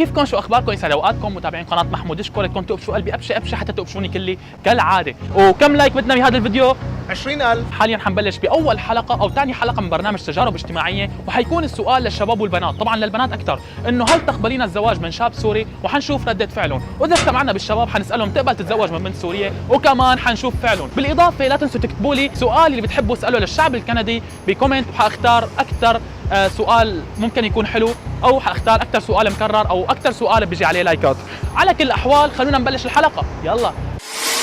كيفكم؟ شو اخباركم؟ يسعد اوقاتكم متابعين قناه محمود اشكركم تقبشوا قلبي ابشه حتى تقبشوني كلي كالعاده. وكم لايك بدنا بهذا الفيديو؟ 20,000. حاليا حنبلش باول حلقه او ثاني حلقه من برنامج تجارب اجتماعيه، وحيكون السؤال للشباب والبنات، طبعا للبنات اكثر، انه هل تقبلين الزواج من شاب سوري؟ وحنشوف رده فعلهم، واذا استمعنا بالشباب حنسالهم تقبل تتزوج من بنت سوريه، وكمان حنشوف فعلهم. بالاضافه لا تنسوا تكتبوا لي سؤال اللي بتحبوا اساله للشعب الكندي بكومنت، وحاختار اكثر سؤال ممكن يكون حلو، او حاختار اكثر سؤال مكرر، او اكثر سؤال بيجي عليه لايكات. على كل الاحوال خلونا نبلش الحلقه، يلا.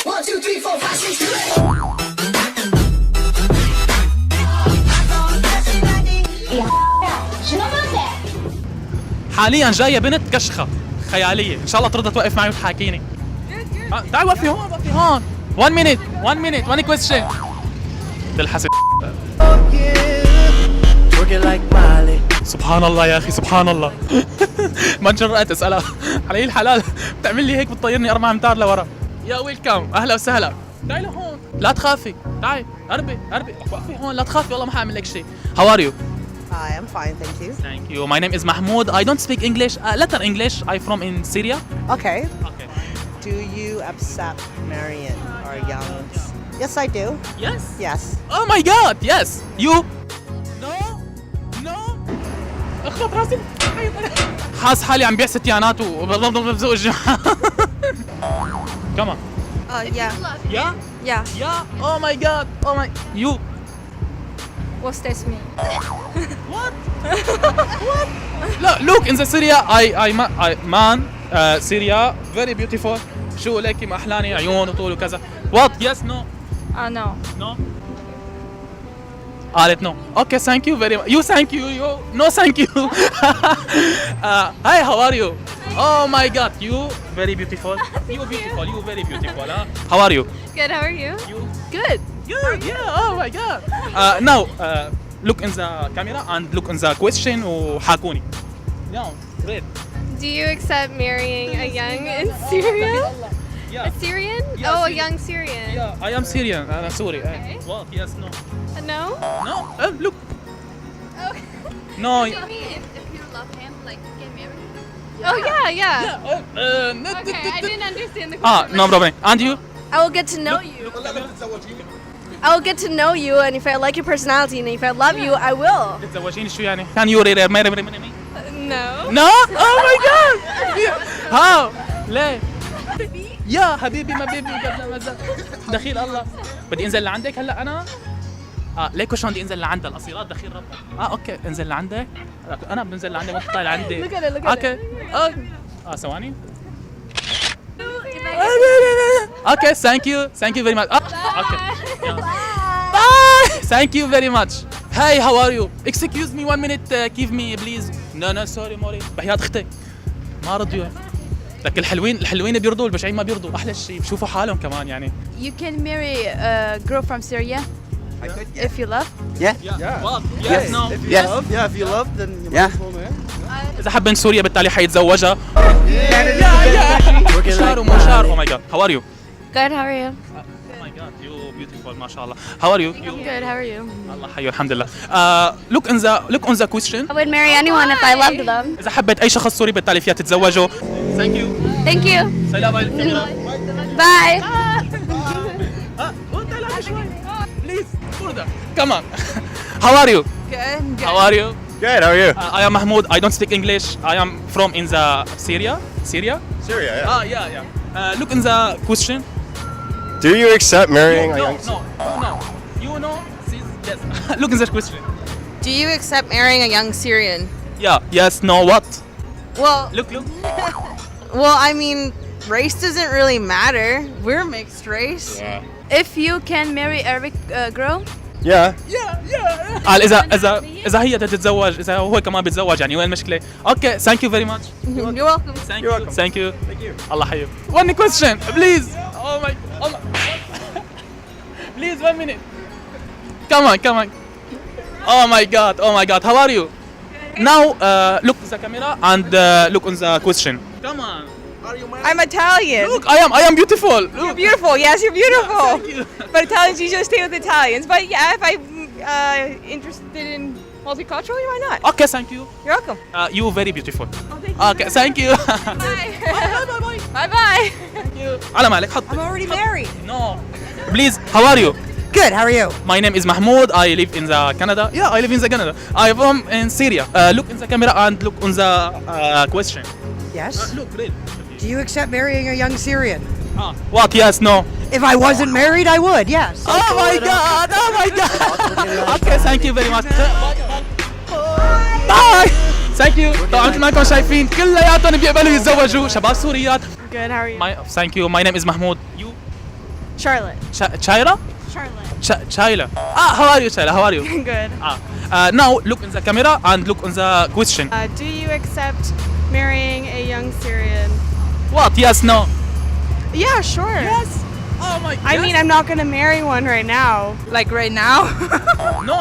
1 2 3 4 5 6 حاليا جايه بنت كشخه خياليه، ان شاء الله ترضى توقف معي وتحاكيني. تعال وقفي هون، وقفي هون. 1 minute 1 question. تلحسي. سبحان الله يا اخي، سبحان الله. ما تجرأت اسالها. علي الحلال بتعمل لي هيك، بتطيرني 4 امتار لورا. يا ويلكم، اهلا وسهلا. تعي لهون، لا تخافي، تعي قربي وقفي هون، لا تخافي والله ما حاعمل لك شيء. How are you? Hi, I'm fine, thank you. Thank you. My name is Mahmoud. I don't speak English. Letter English. I from in Syria. Okay. Okay. Do you accept marrying our youngs? Yes, I do. Yes. Yes. Oh my God. Yes. You. No. اخذ راسي. حاس حالي عم بيع ستيانات وبزق الجمعة. Come on. Yeah. Yeah. Yeah. Yeah. Oh my God. Oh my. You. What's this mean? What? لا look in the Syria I man Syria very beautiful. شو لك ما أحلاني عيون وطول وكذا. What? Yes no. No. No. قالت no. Okay, thank you very much. You thank you. You no thank you. Hi, how are you? Oh my God, you very beautiful. You beautiful. You very beautiful. Huh? How are you? Good. How are you? You. Good. Yeah. Oh my God. Now look in the camera and look in the question وحاكوني. Yeah, great. Do you accept marrying a young in Syria? Yeah. A Syrian? Yeah, Oh, a Syrian. young Syrian. Yeah, I am Syrian. Sorry. Okay. What? Yes, no. No? No. Look. Oh. No. If you love him, like get married? Oh yeah. Yeah. Okay, I didn't understand the question. No problem. And you? I will get to know you. I will get to know you, and if I like your personality, and if I love you, I will. تتزوجيني شو يعني؟ Can you read me? No. No. Oh my God. How? ليه؟ يا حبيبي ما بيبي قبل ما دخيل الله. بدي انزل لعندك هلا انا؟ ليك شلون بدي انزل لعندها القصيرات دخيل ربك. اوكي انزل لعندك. انا بنزل لعندك وانت طالع عندي. Look at it, look at اوكي. ثواني. Okay, thank you very much. Okay. Bye. Thank you very much. Hey, how are you? Excuse me 1 minute, give me please. No, sorry موري. بحياة اختك. ما رضيوا. لكن الحلوين بيرضوا، البشعين ما بيرضوا. احلى شيء بشوفوا حالهم كمان يعني. You can marry a girl from Syria I could. if you love. Well, yes, no. Yeah, if you love, then you might as well, man. إذا حب من سوريا بالتالي حيتزوجها. Working مشار like ومشار. Oh my God. How are you? Good. How are you? Oh my God, you beautiful ما شاء الله. How are you? Good. How are you? الله حيو الحمد لله. Look on the question. I would marry anyone if I loved them. إذا حبيت أي شخص سوري بالتالي فيها تتزوجه. Thank you. Thank you. سلام عليكم. Bye. Please, Burda. Come on. How are you? Good. How are you? Good, how are you? I am Mahmoud. I don't speak English. I am from in the Syria. Syria, yeah. Yeah. Look in the question. Do you accept marrying a young... No. You know? Yes. Look in the question. Do you accept marrying a young Syrian? Yeah. Yes. No. What? Well, Look. I mean, race doesn't really matter. We're mixed race. If you can marry Arabic girl, Yeah. قال إذا هي تتزوج، إذا هو كمان بيتزوج، يعني وين المشكلة؟ Okay. Thank you very much. You're welcome. You're welcome. Thank you. Allah حيو. One question, please. Oh my. Please 1 minute. Come on. Oh my God. How are you? Now look at the camera and look on the question. Come on. I'm Italian. Look, I am beautiful. Look. You're beautiful. Yes, you're beautiful. Thank you. But Italians usually stay with Italians. But yeah, if I interested in multiculturally, why not? Okay, thank you. You're welcome. You very beautiful. Okay, thank you. Bye. Bye bye. على مالك حط. I'm already married. No. Please, how are you? Good, how are you? My name is Mahmoud. I live in the Canada. Yeah, I live in the Canada. I am in Syria. Look in the camera and look on the question. Yes. Look, read. Do you accept marrying a young Syrian? What? Yes, no. If I wasn't married, I would, yes. Oh my God! Oh my God! Okay, thank you very much. باي. Thank you. طبعا مثل ما انتم شايفين كلياتهم بيقبلوا يتزوجوا شباب سوريات. Good, how are you? Thank you. My name is Mahmoud. You? Charlotte. Chaira? Charlotte. Chaila. How are you, Chaila? How are you? Good. Now look in the camera and look on the question. Do you accept marrying a young Syrian? What? Yes, no. Yeah, sure. Yes. Oh my God. I mean, I'm not gonna marry one right now. Like right now? No.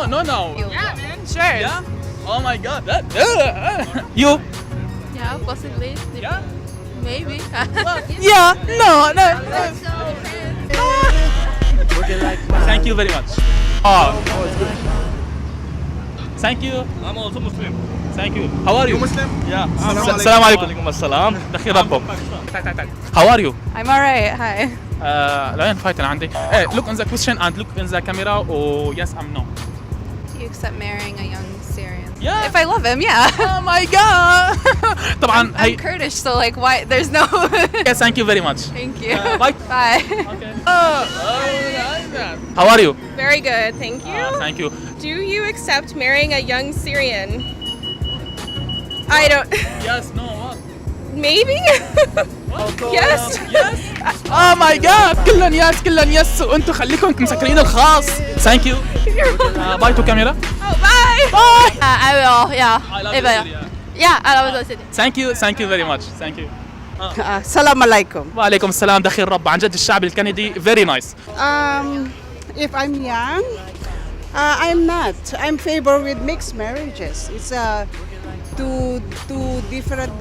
Yeah, man. Sure. Yeah. Oh my God. You? Yeah, possibly. Yeah. Maybe. Yeah. No. Thank you very much. Thank you. I'm also Muslim. Thank you. How are you? Muslim? Yeah. السلام عليكم. Alaikum assalam. دخيل ربكم. How are you? I'm alright. Hi. لا ينفايت أنا عندي. Look on the question and look in the camera. Oh yes, I'm no. Do you accept marrying a young Syrian? Yeah. If I love him, yeah. Oh my God. طبعا I'm هي. Kurdish, so like, why? There's no. Yes, thank you very much. Thank you. Bye. Bye. Okay. How are you? Very good, thank you. Thank you. Do you accept marrying a young Syrian? I don't. Yes. No. What? Maybe. Yes. Yes. Oh my God. كلن يس وانتم خليكم مسكرين الخاص. Thank you. Bye to camera. Oh, bye. Bye. I will, yeah. I love If you. I- Syria. Yeah, I love it. Thank you very much. Thank you. Salam alaikum. وعليكم السلام دخيل رب عن جد الشعب الكندي very nice. If I'm young, I'm not. I'm favor with mixed marriages. It's two different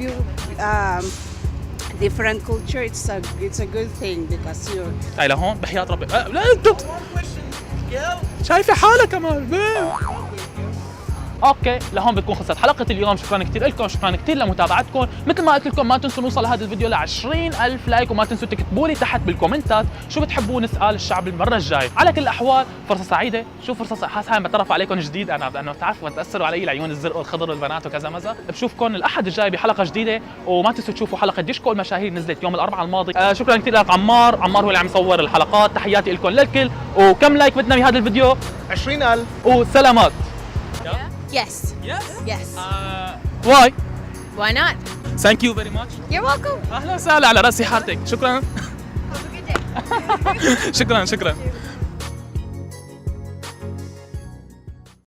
different culture. It's a good thing because you. تعي لهون بحياة ربي. لا انت شايفة حالك كمان. اوكي لهون بتكون خلصت حلقه اليوم. شكرا كثير لكم، شكرا كثير لمتابعتكم. مثل ما قلت لكم ما تنسوا نوصل لهذا الفيديو ل 20,000 لايك، وما تنسوا تكتبوا لي تحت بالكومنتات شو بتحبوا نسال الشعب المره الجاي. على كل الاحوال فرصه سعيده. شو فرصه حاسس هاي بتعرف عليكم جديد انا، لانه بتعرفوا تاثروا علي العيون الزرق والخضر والبنات وكذا مزا. بشوفكم الاحد الجاي بحلقه جديده، وما تنسوا تشوفوا حلقه ديشكو المشاهير نزلت يوم الاربعاء الماضي. شكرا كثير لك عمار هو اللي عم يصور الحلقات. تحياتي لكم للكل، وكم لايك بدنا بهذا الفيديو؟ 20,000. وسلامات. Yes. Yes. Yes. Why? Why not? Thank you very much. You're welcome. اهلا وسهلا على راسي حارتك. شكرا. Have a good day. شكرا.